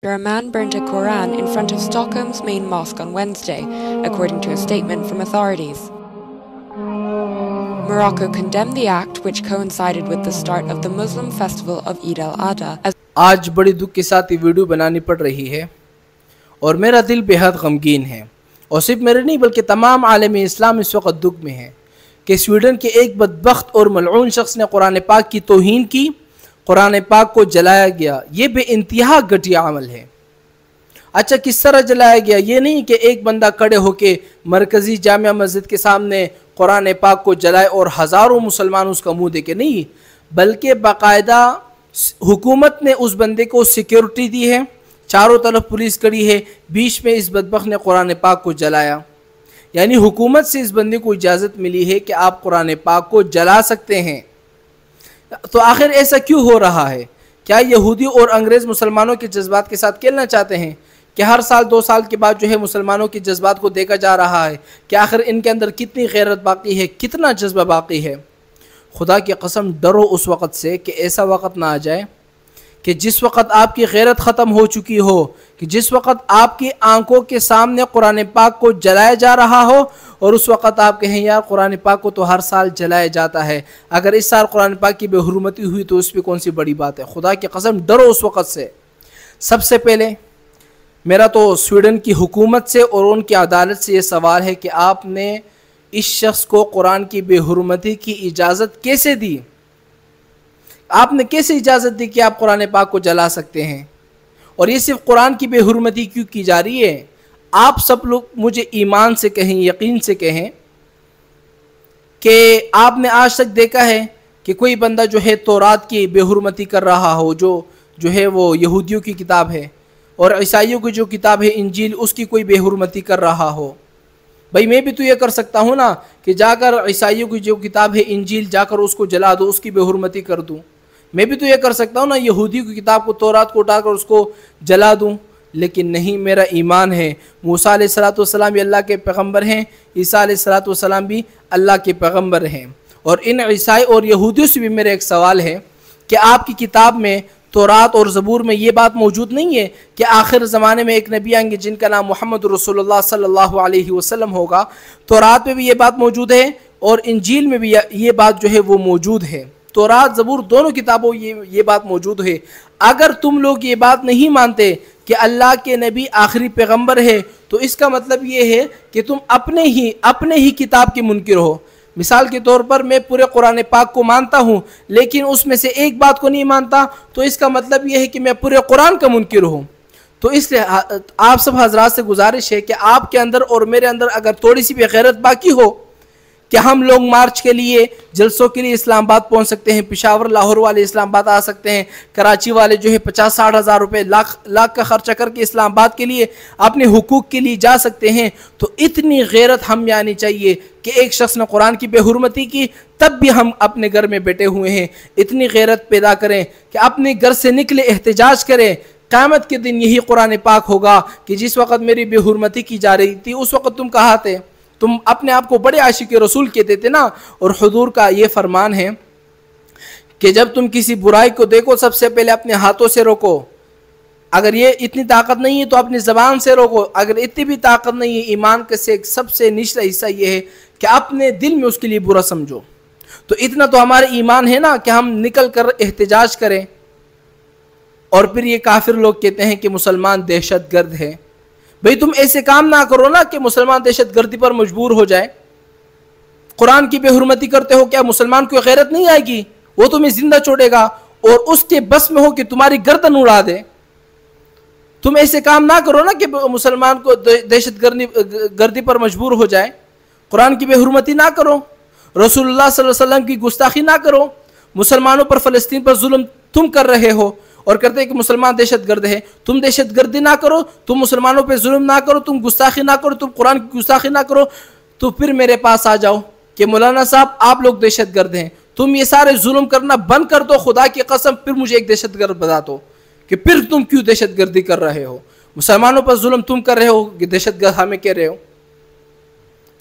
A man burned a Quran in front of Stockholm's main mosque on Wednesday, according to a statement from authorities. Morocco condemned the act, which coincided with the start of the Muslim festival of Eid al-Adha. آج بڑی دکھ کے ساتھ یہ video بنانی پڑ رہی ہے اور میرا دل بہت غمگین ہے، اور صرف میرے نہیں بلکہ تمام عالم اسلام اس وقت دکھ میں ہے کہ سویڈن کے ایک بدبخت اور ملعون شخص نے قرآن پاک کی توہین کی، قرآن پاک کو جلایا گیا۔ یہ بے انتہا گھٹیا عمل ہے۔ اچھا کس طرح جلایا گیا؟ یہ نہیں کہ ایک بندہ کھڑے ہو کے مرکزی جامع مسجد کے سامنے قرآن پاک کو جلائے اور ہزاروں مسلمان اس کا منہ دیکھے، نہیں، بلکہ باقاعدہ حکومت نے اس بندے کو سیکیورٹی دی ہے، چاروں طرف پولیس کڑی ہے، بیچ میں اس بدبخت نے قرآن پاک کو جلایا۔ یعنی حکومت سے اس بندے کو اجازت ملی ہے کہ آپ قرآن پاک کو جلا سکتے ہیں۔ تو آخر ایسا کیوں ہو رہا ہے؟ کیا یہودی اور انگریز مسلمانوں کے جذبات کے ساتھ کھیلنا چاہتے ہیں کہ ہر سال 2 سال کے بعد جو ہے مسلمانوں کے جذبات کو دیکھا جا رہا ہے کہ آخر ان کے اندر کتنی غیرت باقی ہے، کتنا جذبہ باقی ہے؟ خدا کی قسم ڈرو اس وقت سے کہ ایسا وقت نہ آ جائے کہ جس وقت آپ کی غیرت ختم ہو چکی ہو، کہ جس وقت آپ کی آنکھوں کے سامنے قرآن پاک کو جلایا جا رہا ہو اور اس وقت آپ کہیں یار قرآن پاک کو تو ہر سال جلایا جاتا ہے، اگر اس سال قرآن پاک کی بے حرمتی ہوئی تو اس پہ کون سی بڑی بات ہے؟ خدا کی قسم ڈرو اس وقت سے۔ سب سے پہلے میرا تو سویڈن کی حکومت سے اور ان کی عدالت سے یہ سوال ہے کہ آپ نے اس شخص کو قرآن کی بے حرمتی کی اجازت کیسے دی؟ آپ نے کیسے اجازت دی کہ آپ قرآن پاک کو جلا سکتے ہیں؟ اور یہ صرف قرآن کی بے حرمتی کیوں کی جا رہی ہے؟ آپ سب لوگ مجھے ایمان سے کہیں، یقین سے کہیں کہ آپ نے آج تک دیکھا ہے کہ کوئی بندہ جو ہے تورات کی بے حرمتی کر رہا ہو، جو ہے وہ یہودیوں کی کتاب ہے، اور عیسائیوں کی جو کتاب ہے انجیل، اس کی کوئی بے حرمتی کر رہا ہو؟ بھائی میں بھی تو یہ کر سکتا ہوں نا کہ جا کر عیسائیوں کی جو کتاب ہے انجیل جا کر اس کو جلا دو، اس کی بے حرمتی کر دوں۔ میں بھی تو یہ کر سکتا ہوں نا، یہودیوں کی کتاب کو تورات کو اٹھا کر اس کو جلا دوں۔ لیکن نہیں، میرا ایمان ہے موسیٰ علیہ السلام بھی اللہ کے پیغمبر ہیں، عیسیٰ علیہ السلام بھی اللہ کے پیغمبر ہیں، اور ان عیسائی اور یہودیوں سے بھی میرا ایک سوال ہے کہ آپ کی کتاب میں تورات اور زبور میں یہ بات موجود نہیں ہے کہ آخر زمانے میں ایک نبی آئیں گے جن کا نام محمد رسول اللہ صلی اللہ علیہ وسلم ہوگا؟ تورات میں بھی یہ بات موجود ہے اور انجیل میں بھی یہ بات جو ہے وہ موجود ہے، تورات زبور دونوں کتابوں یہ بات موجود ہے۔ اگر تم لوگ یہ بات نہیں مانتے کہ اللہ کے نبی آخری پیغمبر ہے تو اس کا مطلب یہ ہے کہ تم اپنے ہی کتاب کے منکر ہو۔ مثال کے طور پر میں پورے قرآن پاک کو مانتا ہوں لیکن اس میں سے ایک بات کو نہیں مانتا، تو اس کا مطلب یہ ہے کہ میں پورے قرآن کا منکر ہوں۔ تو اس لیے آپ سب حضرات سے گزارش ہے کہ آپ کے اندر اور میرے اندر اگر تھوڑی سی بھی غیرت باقی ہو کہ ہم لوگ مارچ کے لیے، جلسوں کے لیے اسلام آباد پہنچ سکتے ہیں، پشاور لاہور والے اسلام آباد آ سکتے ہیں، کراچی والے جو ہے 50-60 ہزار روپے لاکھ کا خرچہ کر کے اسلام آباد کے لیے اپنے حقوق کے لیے جا سکتے ہیں، تو اتنی غیرت ہم میں آنی چاہیے کہ ایک شخص نے قرآن کی بے حرمتی کی تب بھی ہم اپنے گھر میں بیٹھے ہوئے ہیں۔ اتنی غیرت پیدا کریں کہ اپنے گھر سے نکلے احتجاج کریں۔ قیامت کے دن یہی قرآن پاک ہوگا کہ جس وقت میری بے حرمتی کی جا رہی تھی اس وقت تم کہاں تھے؟ تم اپنے آپ کو بڑے عاشق رسول کہتے تھے نا، اور حضور کا یہ فرمان ہے کہ جب تم کسی برائی کو دیکھو سب سے پہلے اپنے ہاتھوں سے روکو، اگر یہ اتنی طاقت نہیں ہے تو اپنی زبان سے روکو، اگر اتنی بھی طاقت نہیں ہے، ایمان کا سب سے نچلا حصہ یہ ہے کہ اپنے دل میں اس کے لیے برا سمجھو۔ تو اتنا تو ہمارے ایمان ہے نا کہ ہم نکل کر احتجاج کریں، اور پھر یہ کافر لوگ کہتے ہیں کہ مسلمان دہشت گرد ہے۔ بھئی تم ایسے کام نہ کرو نا کہ مسلمان دہشت گردی پر مجبور ہو جائے۔ قرآن کی بے حرمتی کرتے ہو، کیا مسلمان کو غیرت نہیں آئے گی؟ وہ تمہیں زندہ چھوڑے گا اور اس کے بس میں ہو کہ تمہاری گردن اڑا دے۔ تم ایسے کام نہ کرو نا کہ مسلمان کو دہشت گردی پر مجبور ہو جائے۔ قرآن کی بے حرمتی نہ کرو، رسول اللہ صلی اللہ علیہ وسلم کی گستاخی نہ کرو، مسلمانوں پر فلسطین پر ظلم تم کر رہے ہو اور کرتے ہیں کہ مسلمان دہشت گرد ہے۔ تم دہشت گردی نہ کرو، تم مسلمانوں پہ ظلم نہ کرو، تم گستاخی نہ کرو، تم قرآن کی گستاخی نہ کرو، تو پھر میرے پاس آ جاؤ کہ مولانا صاحب آپ لوگ دہشت گرد ہیں، تم یہ سارے ظلم کرنا بند کر دو، خدا کی قسم پھر مجھے ایک دہشت گرد بتا دو کہ پھر تم کیوں دہشت گردی کر رہے ہو؟ مسلمانوں پر ظلم تم کر رہے ہو کہ دہشت گرد ہمیں کہہ رہے ہو؟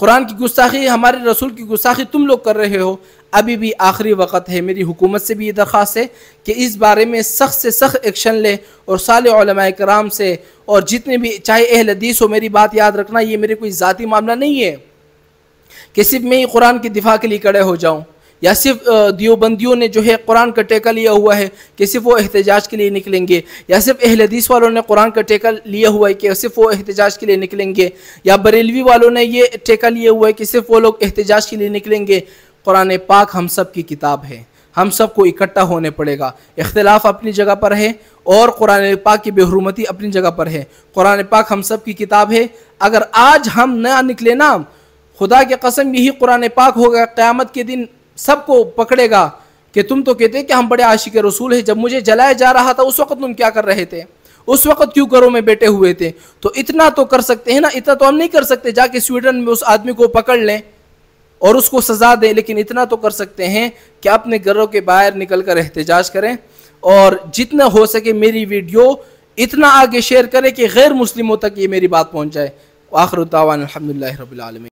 قرآن کی گستاخی، ہمارے رسول کی گستاخی تم لوگ کر رہے ہو۔ ابھی بھی آخری وقت ہے. میری حکومت سے بھی یہ درخواست ہے کہ اس بارے میں سخت سے سخت ایکشن لے اور صالح علماء کرام سے اور جتنے بھی چاہے اہل حدیث ہو. میری بات یاد رکھنا، یہ میرے کوئی ذاتی معاملہ نہیں ہے کہ صرف میں ہی قرآن کی دفاع کے لیے کھڑے ہو جاؤں، یا صرف دیوبندیوں نے جو ہے قرآن کا ٹیکہ لیا ہوا ہے کہ صرف وہ احتجاج کے لیے نکلیں گے، یا صرف اہل حدیث والوں نے قرآن کا ٹیکہ لیا ہوا ہے کہ صرف وہ احتجاج کے لیے نکلیں گے، یا بریلوی والوں نے یہ ٹیکہ لیا ہوا ہے کہ صرف وہ لوگ احتجاج کے لیے نکلیں گے. قرآن پاک ہم سب کی کتاب ہے، ہم سب کو اکٹھا ہونے پڑے گا. اختلاف اپنی جگہ پر ہے اور قرآن پاک کی بے حرمتی اپنی جگہ پر ہے. قرآن پاک ہم سب کی کتاب ہے. اگر آج ہم نہ نکلے نا، خدا کی قسم یہی قرآن پاک ہوگا قیامت کے دن سب کو پکڑے گا کہ تم تو کہتے کہ ہم بڑے عاشق رسول ہیں، جب مجھے جلایا جا رہا تھا اس وقت تم کیا کر رہے تھے، اس وقت کیوں گھروں میں بیٹھے ہوئے تھے. تو اتنا تو کر سکتے ہیں نا. اتنا تو ہم نہیں کر سکتے جا کے سویڈن میں اس آدمی کو پکڑ لیں اور اس کو سزا دیں، لیکن اتنا تو کر سکتے ہیں کہ اپنے گھروں کے باہر نکل کر احتجاج کریں، اور جتنا ہو سکے میری ویڈیو اتنا آگے شیئر کریں کہ غیر مسلموں تک یہ میری بات پہنچ جائے. وآخر دعوانا الحمدللہ رب العالمین.